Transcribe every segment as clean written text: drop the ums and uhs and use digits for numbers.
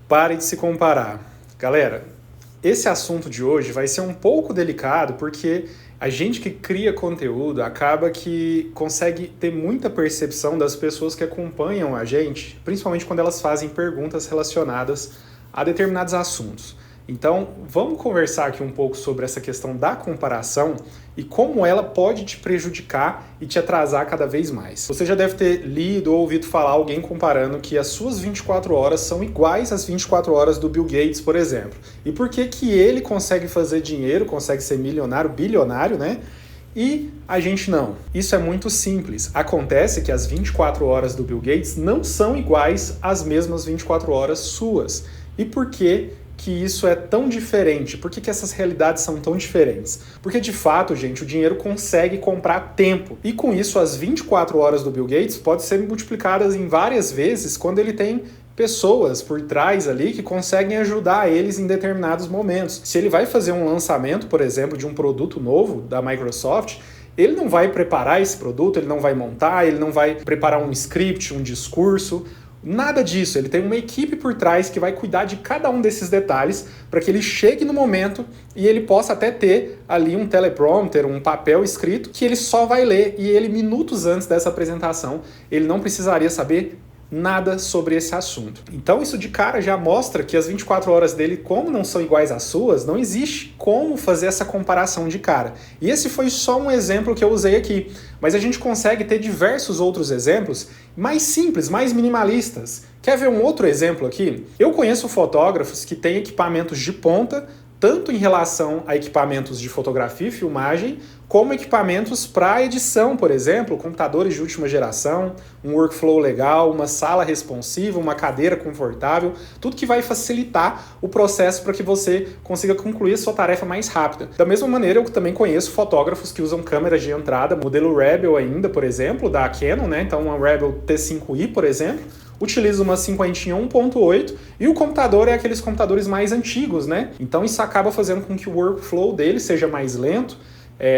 Pare de se comparar. Galera, esse assunto de hoje vai ser um pouco delicado porque a gente que cria conteúdo acaba que consegue ter muita percepção das pessoas que acompanham a gente, principalmente quando elas fazem perguntas relacionadas a determinados assuntos. Então, vamos conversar aqui um pouco sobre essa questão da comparação e como ela pode te prejudicar e te atrasar cada vez mais. Você já deve ter lido ou ouvido falar alguém comparando que as suas 24 horas são iguais às 24 horas do Bill Gates, por exemplo. E por que ele consegue fazer dinheiro, consegue ser milionário, bilionário, né? E a gente não. Isso é muito simples. Acontece que as 24 horas do Bill Gates não são iguais às mesmas 24 horas suas. E por que isso é tão diferente? Por que essas realidades são tão diferentes? Porque, de fato, gente, o dinheiro consegue comprar tempo. E com isso, as 24 horas do Bill Gates podem ser multiplicadas em várias vezes quando ele tem pessoas por trás ali que conseguem ajudar eles em determinados momentos. Se ele vai fazer um lançamento, por exemplo, de um produto novo da Microsoft, ele não vai preparar esse produto, ele não vai montar, ele não vai preparar um script, um discurso, nada disso. Ele tem uma equipe por trás que vai cuidar de cada um desses detalhes para que ele chegue no momento e ele possa até ter ali um teleprompter, um papel escrito que ele só vai ler, e ele, minutos antes dessa apresentação, ele não precisaria saber nada sobre esse assunto. Então isso de cara já mostra que as 24 horas dele, como não são iguais às suas, não existe como fazer essa comparação de cara. E esse foi só um exemplo que eu usei aqui, mas a gente consegue ter diversos outros exemplos mais simples, mais minimalistas. Quer ver um outro exemplo aqui? Eu conheço fotógrafos que têm equipamentos de ponta, tanto em relação a equipamentos de fotografia e filmagem, como equipamentos para edição, por exemplo, computadores de última geração, um workflow legal, uma sala responsiva, uma cadeira confortável, tudo que vai facilitar o processo para que você consiga concluir a sua tarefa mais rápida. Da mesma maneira, eu também conheço fotógrafos que usam câmeras de entrada, modelo Rebel ainda, por exemplo, da Canon, né? Então uma Rebel T5i, por exemplo, utiliza uma 50 1.8 e o computador é aqueles computadores mais antigos, né? Então isso acaba fazendo com que o workflow dele seja mais lento.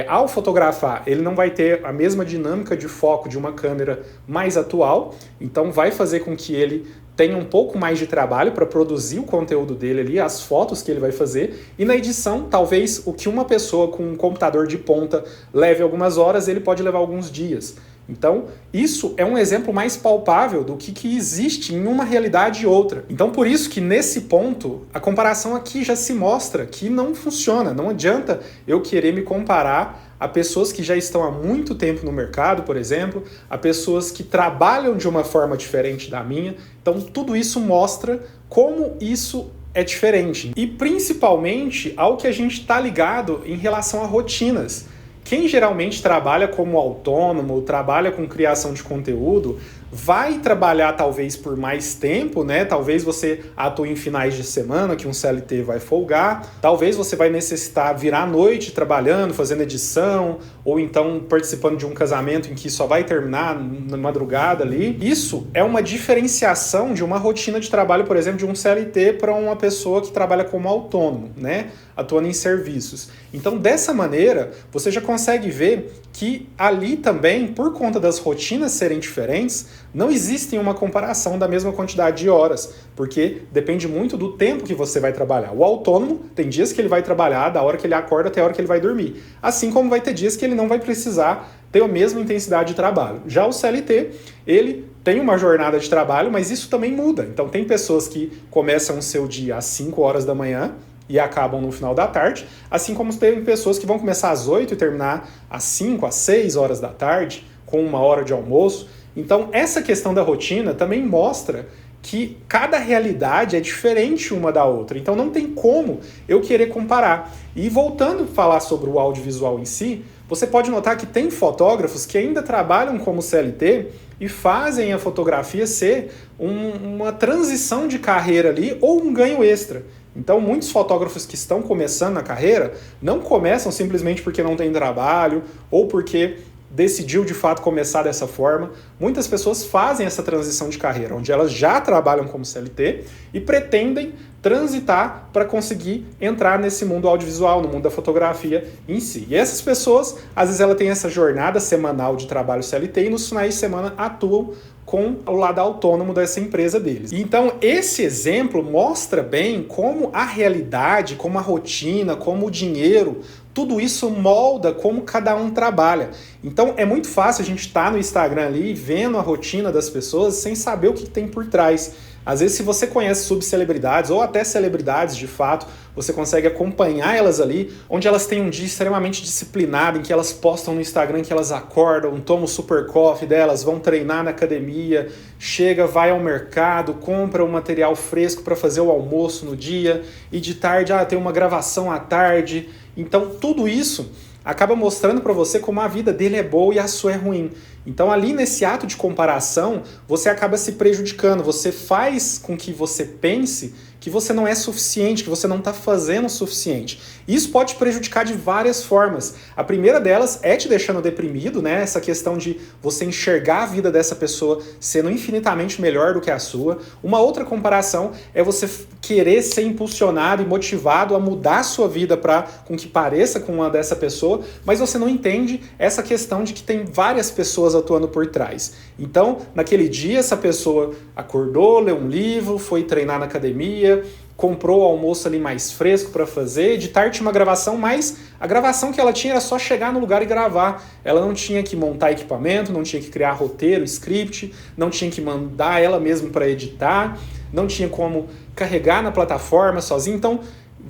Ao fotografar, ele não vai ter a mesma dinâmica de foco de uma câmera mais atual, então vai fazer com que ele tenha um pouco mais de trabalho para produzir o conteúdo dele ali, as fotos que ele vai fazer, e na edição, talvez o que uma pessoa com um computador de ponta leve algumas horas, ele pode levar alguns dias. Então, isso é um exemplo mais palpável do que existe em uma realidade e outra. Então, por isso que nesse ponto, a comparação aqui já se mostra que não funciona. Não adianta eu querer me comparar a pessoas que já estão há muito tempo no mercado, por exemplo, a pessoas que trabalham de uma forma diferente da minha. Então, tudo isso mostra como isso é diferente. E principalmente ao que a gente está ligado em relação a rotinas. Quem geralmente trabalha como autônomo, trabalha com criação de conteúdo, vai trabalhar talvez por mais tempo, né? Talvez você atue em finais de semana, que um CLT vai folgar. Talvez você vai necessitar virar à noite trabalhando, fazendo edição, ou então participando de um casamento em que só vai terminar na madrugada ali. Isso é uma diferenciação de uma rotina de trabalho, por exemplo, de um CLT para uma pessoa que trabalha como autônomo, né? Atuando em serviços. Então, dessa maneira, você já consegue ver que ali também, por conta das rotinas serem diferentes, não existe uma comparação da mesma quantidade de horas, porque depende muito do tempo que você vai trabalhar. O autônomo tem dias que ele vai trabalhar da hora que ele acorda até a hora que ele vai dormir, assim como vai ter dias que ele não vai precisar ter a mesma intensidade de trabalho. Já o CLT, ele tem uma jornada de trabalho, mas isso também muda. Então tem pessoas que começam o seu dia às 5 horas da manhã, e acabam no final da tarde, assim como tem pessoas que vão começar às 8 e terminar às 5, às 6 horas da tarde, com 1 hora de almoço. Então, essa questão da rotina também mostra que cada realidade é diferente uma da outra. Então, não tem como eu querer comparar. E voltando a falar sobre o audiovisual em si, você pode notar que tem fotógrafos que ainda trabalham como CLT e fazem a fotografia ser uma transição de carreira ali ou um ganho extra. Então, muitos fotógrafos que estão começando na carreira não começam simplesmente porque não tem trabalho ou porque decidiu de fato começar dessa forma. Muitas pessoas fazem essa transição de carreira, onde elas já trabalham como CLT e pretendem transitar para conseguir entrar nesse mundo audiovisual, no mundo da fotografia em si. E essas pessoas, às vezes ela tem essa jornada semanal de trabalho CLT e nos finais de semana atuam com o lado autônomo dessa empresa deles. Então, esse exemplo mostra bem como a realidade, como a rotina, como o dinheiro, tudo isso molda como cada um trabalha. Então, é muito fácil a gente estar no Instagram ali vendo a rotina das pessoas sem saber o que tem por trás. Às vezes, se você conhece subcelebridades ou até celebridades de fato, você consegue acompanhar elas ali, onde elas têm um dia extremamente disciplinado, em que elas postam no Instagram que elas acordam, tomam o super coffee delas, vão treinar na academia, chega, vai ao mercado, compra o material fresco para fazer o almoço no dia, e de tarde tem uma gravação à tarde. Então, tudo isso acaba mostrando para você como a vida dele é boa e a sua é ruim. Então, ali nesse ato de comparação, você acaba se prejudicando. Você faz com que você pense que você não é suficiente, que você não está fazendo o suficiente. Isso pode te prejudicar de várias formas. A primeira delas é te deixando deprimido, né? Essa questão de você enxergar a vida dessa pessoa sendo infinitamente melhor do que a sua. Uma outra comparação é você querer ser impulsionado e motivado a mudar a sua vida com que pareça com uma dessa pessoa, mas você não entende essa questão de que tem várias pessoas atuando por trás. Então, naquele dia, essa pessoa acordou, leu um livro, foi treinar na academia, comprou o almoço ali mais fresco para fazer, de tarde tinha uma gravação, mas a gravação que ela tinha era só chegar no lugar e gravar. Ela não tinha que montar equipamento, não tinha que criar roteiro, script, não tinha que mandar ela mesma para editar, não tinha como carregar na plataforma sozinha. Então,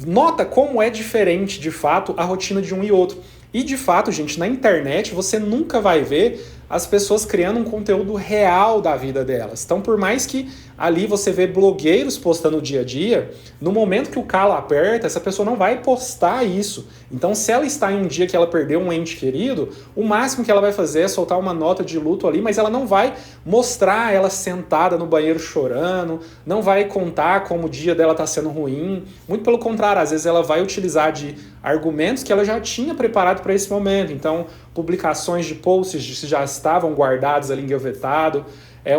nota como é diferente, de fato, a rotina de um e outro. E, de fato, gente, na internet você nunca vai ver as pessoas criando um conteúdo real da vida delas. Então, por mais que ali você vê blogueiros postando o dia a dia, no momento que o calo aperta, essa pessoa não vai postar isso. Então, se ela está em um dia que ela perdeu um ente querido, o máximo que ela vai fazer é soltar uma nota de luto ali, mas ela não vai mostrar ela sentada no banheiro chorando, não vai contar como o dia dela está sendo ruim. Muito pelo contrário, às vezes ela vai utilizar de argumentos que ela já tinha preparado para esse momento. Então, publicações de posts que já estavam guardados ali engavetado,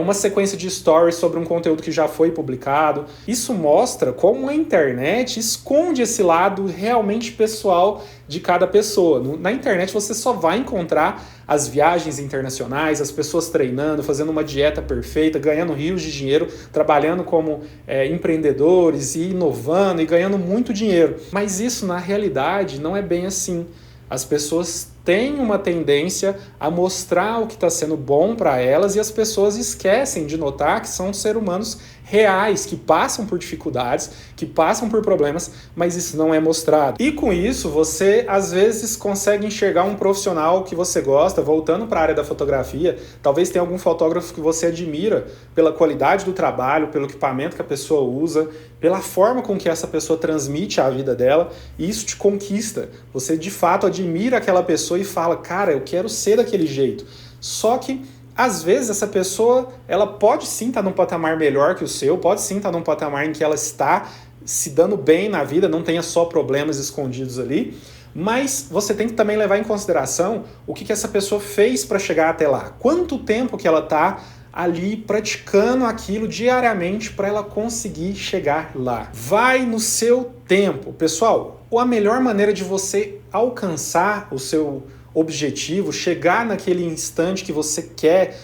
uma sequência de stories sobre um conteúdo que já foi publicado. Isso mostra como a internet esconde esse lado realmente pessoal de cada pessoa. Na internet você só vai encontrar as viagens internacionais, as pessoas treinando, fazendo uma dieta perfeita, ganhando rios de dinheiro, trabalhando como empreendedores e inovando e ganhando muito dinheiro. Mas isso, na realidade, não é bem assim. As pessoas têm uma tendência a mostrar o que está sendo bom para elas e as pessoas esquecem de notar que são seres humanos reais, que passam por dificuldades, que passam por problemas, mas isso não é mostrado. E com isso, você às vezes consegue enxergar um profissional que você gosta, voltando para a área da fotografia, talvez tenha algum fotógrafo que você admira pela qualidade do trabalho, pelo equipamento que a pessoa usa, pela forma com que essa pessoa transmite a vida dela, e isso te conquista. Você de fato admira aquela pessoa e fala, cara, eu quero ser daquele jeito. Só que às vezes essa pessoa, ela pode sim estar num patamar melhor que o seu, pode sim estar num patamar em que ela está se dando bem na vida, não tenha só problemas escondidos ali, mas você tem que também levar em consideração o que essa pessoa fez para chegar até lá. Quanto tempo que ela está ali praticando aquilo diariamente para ela conseguir chegar lá. Vai no seu tempo. Pessoal, a melhor maneira de você alcançar o seu objetivo, chegar naquele instante que você quer,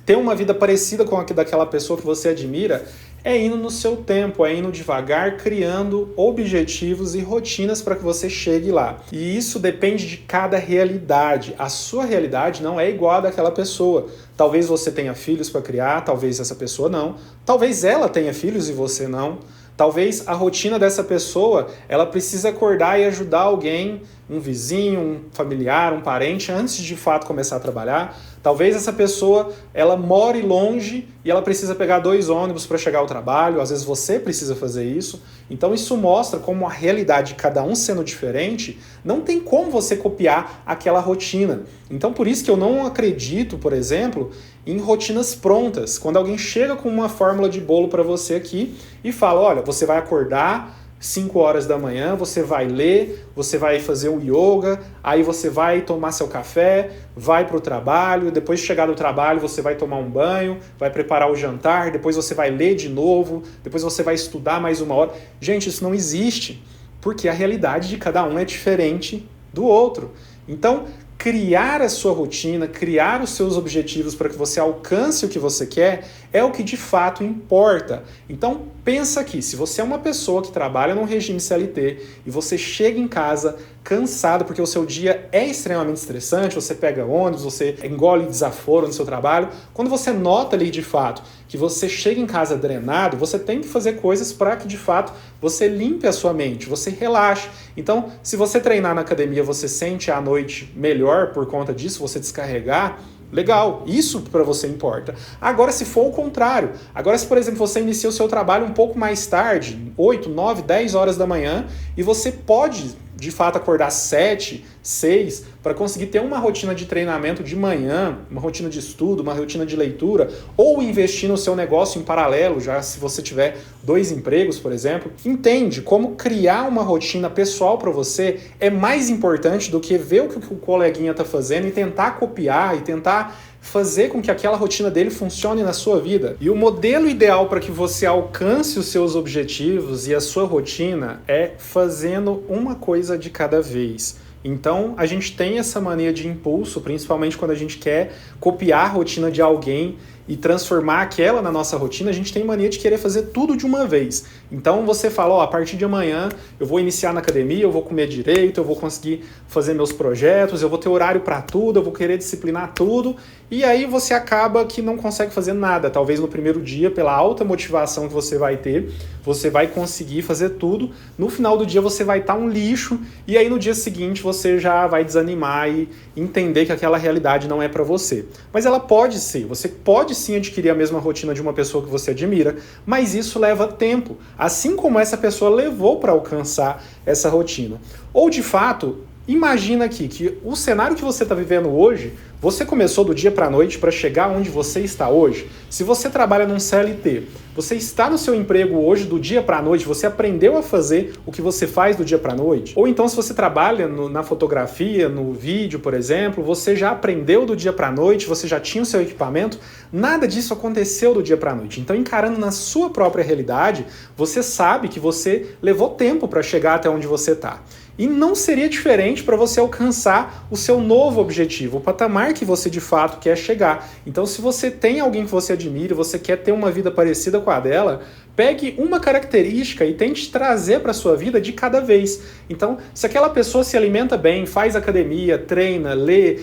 ter uma vida parecida com a daquela pessoa que você admira, é indo no seu tempo, é indo devagar, criando objetivos e rotinas para que você chegue lá. E isso depende de cada realidade. A sua realidade não é igual a daquela pessoa. Talvez você tenha filhos para criar, talvez essa pessoa não. Talvez ela tenha filhos e você não. Talvez a rotina dessa pessoa, ela precisa acordar e ajudar alguém, um vizinho, um familiar, um parente, antes de fato começar a trabalhar. Talvez essa pessoa, ela more longe e ela precisa pegar 2 ônibus para chegar ao trabalho, às vezes você precisa fazer isso. Então isso mostra como a realidade de cada um sendo diferente, não tem como você copiar aquela rotina. Então por isso que eu não acredito, por exemplo, em rotinas prontas. Quando alguém chega com uma fórmula de bolo para você aqui e fala, olha, você vai acordar 5 horas da manhã, você vai ler, você vai fazer o yoga, aí você vai tomar seu café, vai para o trabalho, depois de chegar do trabalho você vai tomar um banho, vai preparar o jantar, depois você vai ler de novo, depois você vai estudar mais 1 hora. Gente, isso não existe, porque a realidade de cada um é diferente do outro. Então, criar a sua rotina, criar os seus objetivos para que você alcance o que você quer, é o que de fato importa. Então pensa aqui, se você é uma pessoa que trabalha num regime CLT e você chega em casa cansado porque o seu dia é extremamente estressante, você pega ônibus, você engole desaforo no seu trabalho, quando você nota ali de fato que você chega em casa drenado, você tem que fazer coisas para que de fato você limpe a sua mente, você relaxe. Então, se você treinar na academia, você sente à noite melhor por conta disso, você descarregar, legal, isso para você importa. Agora, se for o contrário, agora se, por exemplo, você inicia o seu trabalho um pouco mais tarde, 8, 9, 10 horas da manhã, e você pode, de fato, acordar 7, 6, para conseguir ter uma rotina de treinamento de manhã, uma rotina de estudo, uma rotina de leitura, ou investir no seu negócio em paralelo, já se você tiver 2 empregos, por exemplo. Entende como criar uma rotina pessoal para você é mais importante do que ver o que o coleguinha está fazendo e tentar copiar e tentar fazer com que aquela rotina dele funcione na sua vida. E o modelo ideal para que você alcance os seus objetivos e a sua rotina é fazendo uma coisa de cada vez. Então, a gente tem essa mania de impulso, principalmente quando a gente quer copiar a rotina de alguém e transformar aquela na nossa rotina, a gente tem mania de querer fazer tudo de uma vez. Então você fala, ó, a partir de amanhã eu vou iniciar na academia, eu vou comer direito, eu vou conseguir fazer meus projetos, eu vou ter horário para tudo, eu vou querer disciplinar tudo, e aí você acaba que não consegue fazer nada. Talvez no primeiro dia, pela alta motivação que você vai ter, você vai conseguir fazer tudo, no final do dia você vai estar um lixo, e aí no dia seguinte você já vai desanimar e entender que aquela realidade não é para você. Mas ela pode ser, você pode sim adquirir a mesma rotina de uma pessoa que você admira, mas isso leva tempo, assim como essa pessoa levou para alcançar essa rotina. Ou de fato, imagina aqui que o cenário que você está vivendo hoje, você começou do dia para a noite para chegar onde você está hoje. Se você trabalha num CLT, você está no seu emprego hoje do dia para a noite, você aprendeu a fazer o que você faz do dia para a noite? Ou então se você trabalha na fotografia, no vídeo, por exemplo, você já aprendeu do dia para a noite, você já tinha o seu equipamento, nada disso aconteceu do dia para a noite. Então, encarando na sua própria realidade, você sabe que você levou tempo para chegar até onde você está. E não seria diferente para você alcançar o seu novo objetivo, o patamar que você de fato quer chegar. Então, se você tem alguém que você admira, você quer ter uma vida parecida com a dela, pegue uma característica e tente trazer para a sua vida de cada vez. Então, se aquela pessoa se alimenta bem, faz academia, treina, lê,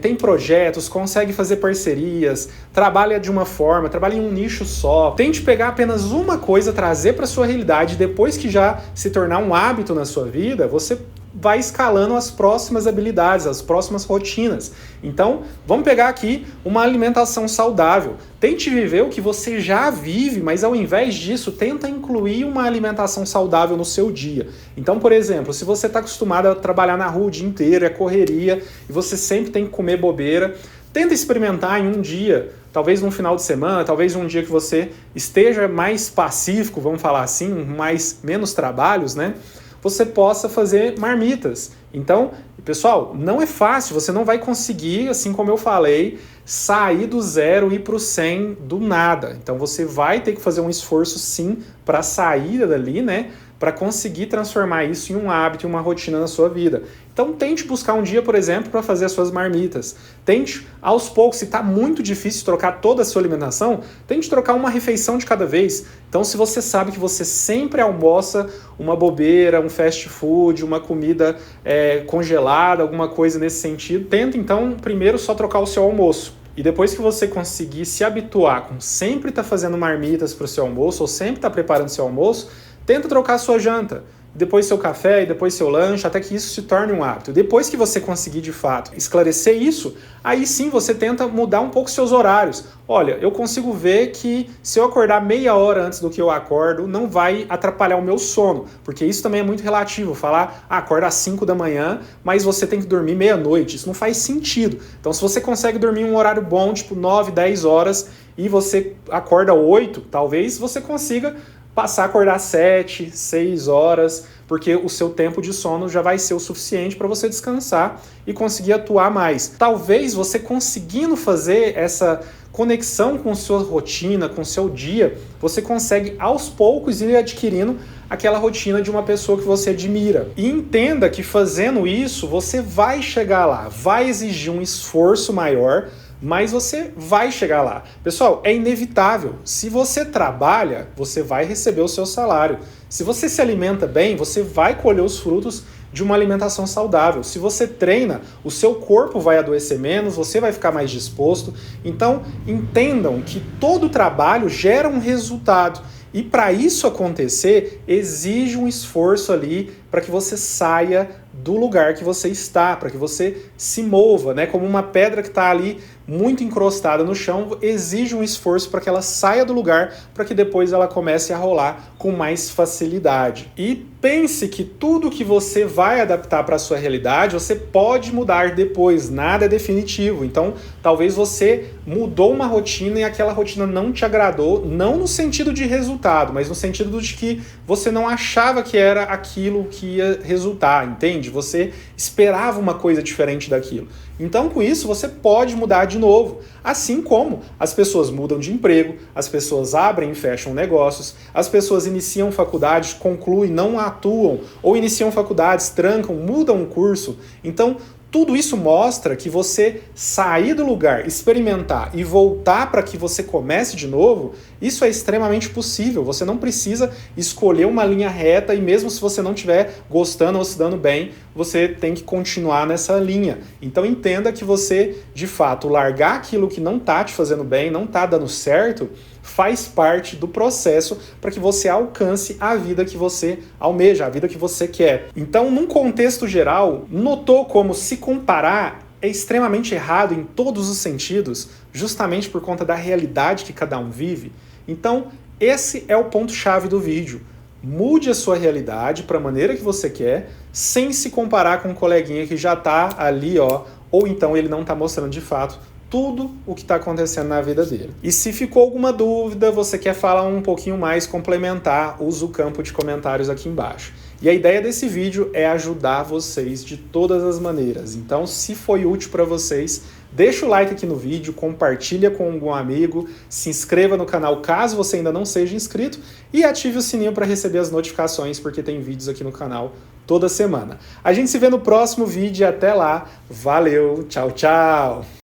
tem projetos, consegue fazer parcerias, trabalha de uma forma, trabalha em um nicho só, tente pegar apenas uma coisa, trazer para a sua realidade, depois que já se tornar um hábito na sua vida, você vai escalando as próximas habilidades, as próximas rotinas. Então, vamos pegar aqui uma alimentação saudável. Tente viver o que você já vive, mas ao invés disso, tenta incluir uma alimentação saudável no seu dia. Então, por exemplo, se você está acostumado a trabalhar na rua o dia inteiro, é correria, e você sempre tem que comer bobeira, tenta experimentar em um dia, talvez num final de semana, talvez um dia que você esteja mais pacífico, vamos falar assim, menos trabalhos, né? Você possa fazer marmitas. Então, pessoal, não é fácil, você não vai conseguir, assim como eu falei, sair do 0 e ir para o 100 do nada. Então você vai ter que fazer um esforço sim para sair dali, né? Para conseguir transformar isso em um hábito, em uma rotina na sua vida. Então tente buscar um dia, por exemplo, para fazer as suas marmitas. Tente, aos poucos, se está muito difícil trocar toda a sua alimentação, tente trocar uma refeição de cada vez. Então se você sabe que você sempre almoça uma bobeira, um fast food, uma comida congelada, alguma coisa nesse sentido, tenta então primeiro só trocar o seu almoço. E depois que você conseguir se habituar com sempre estar fazendo marmitas para o seu almoço, ou sempre estar preparando seu almoço, tenta trocar a sua janta, depois seu café e depois seu lanche, até que isso se torne um hábito. Depois que você conseguir, de fato, esclarecer isso, aí sim você tenta mudar um pouco seus horários. Olha, eu consigo ver que se eu acordar meia hora antes do que eu acordo, não vai atrapalhar o meu sono, porque isso também é muito relativo. Falar, acorda às 5 da manhã, mas você tem que dormir meia-noite. Isso não faz sentido. Então, se você consegue dormir um horário bom, tipo 9, 10 horas, e você acorda 8, talvez você consiga passar a acordar 7, 6 horas, porque o seu tempo de sono já vai ser o suficiente para você descansar e conseguir atuar mais. Talvez você conseguindo fazer essa conexão com sua rotina, com seu dia, você consegue aos poucos ir adquirindo aquela rotina de uma pessoa que você admira. E entenda que fazendo isso, você vai chegar lá, vai exigir um esforço maior, mas você vai chegar lá. Pessoal, é inevitável. Se você trabalha, você vai receber o seu salário. Se você se alimenta bem, você vai colher os frutos de uma alimentação saudável. Se você treina, o seu corpo vai adoecer menos, você vai ficar mais disposto. Então, entendam que todo trabalho gera um resultado. E para isso acontecer, exige um esforço ali para que você saia do lugar que você está, para que você se mova, né? Como uma pedra que está ali muito encrostada no chão, exige um esforço para que ela saia do lugar, para que depois ela comece a rolar com mais facilidade. E pense que tudo que você vai adaptar para a sua realidade, você pode mudar depois, nada é definitivo. Então, talvez você mudou uma rotina e aquela rotina não te agradou, não no sentido de resultado, mas no sentido de que você não achava que era aquilo que ia resultar, entende? Você esperava uma coisa diferente daquilo. Então, com isso, você pode mudar de novo. Assim como as pessoas mudam de emprego, as pessoas abrem e fecham negócios, as pessoas iniciam faculdades, concluem, não atuam, ou iniciam faculdades, trancam, mudam o curso. Então, tudo isso mostra que você sair do lugar, experimentar e voltar para que você comece de novo, isso é extremamente possível. Você não precisa escolher uma linha reta e mesmo se você não estiver gostando ou se dando bem, você tem que continuar nessa linha. Então entenda que você, de fato, largar aquilo que não está te fazendo bem, não está dando certo, faz parte do processo para que você alcance a vida que você almeja, a vida que você quer. Então, num contexto geral, notou como se comparar é extremamente errado em todos os sentidos, justamente por conta da realidade que cada um vive? Então, esse é o ponto-chave do vídeo. Mude a sua realidade para a maneira que você quer, sem se comparar com um coleguinha que já está ali, ou então ele não está mostrando de fato tudo o que está acontecendo na vida dele. E se ficou alguma dúvida, você quer falar um pouquinho mais, complementar, usa o campo de comentários aqui embaixo. E a ideia desse vídeo é ajudar vocês de todas as maneiras. Então, se foi útil para vocês, deixa o like aqui no vídeo, compartilha com algum amigo, se inscreva no canal caso você ainda não seja inscrito e ative o sininho para receber as notificações, porque tem vídeos aqui no canal toda semana. A gente se vê no próximo vídeo e até lá. Valeu, tchau, tchau!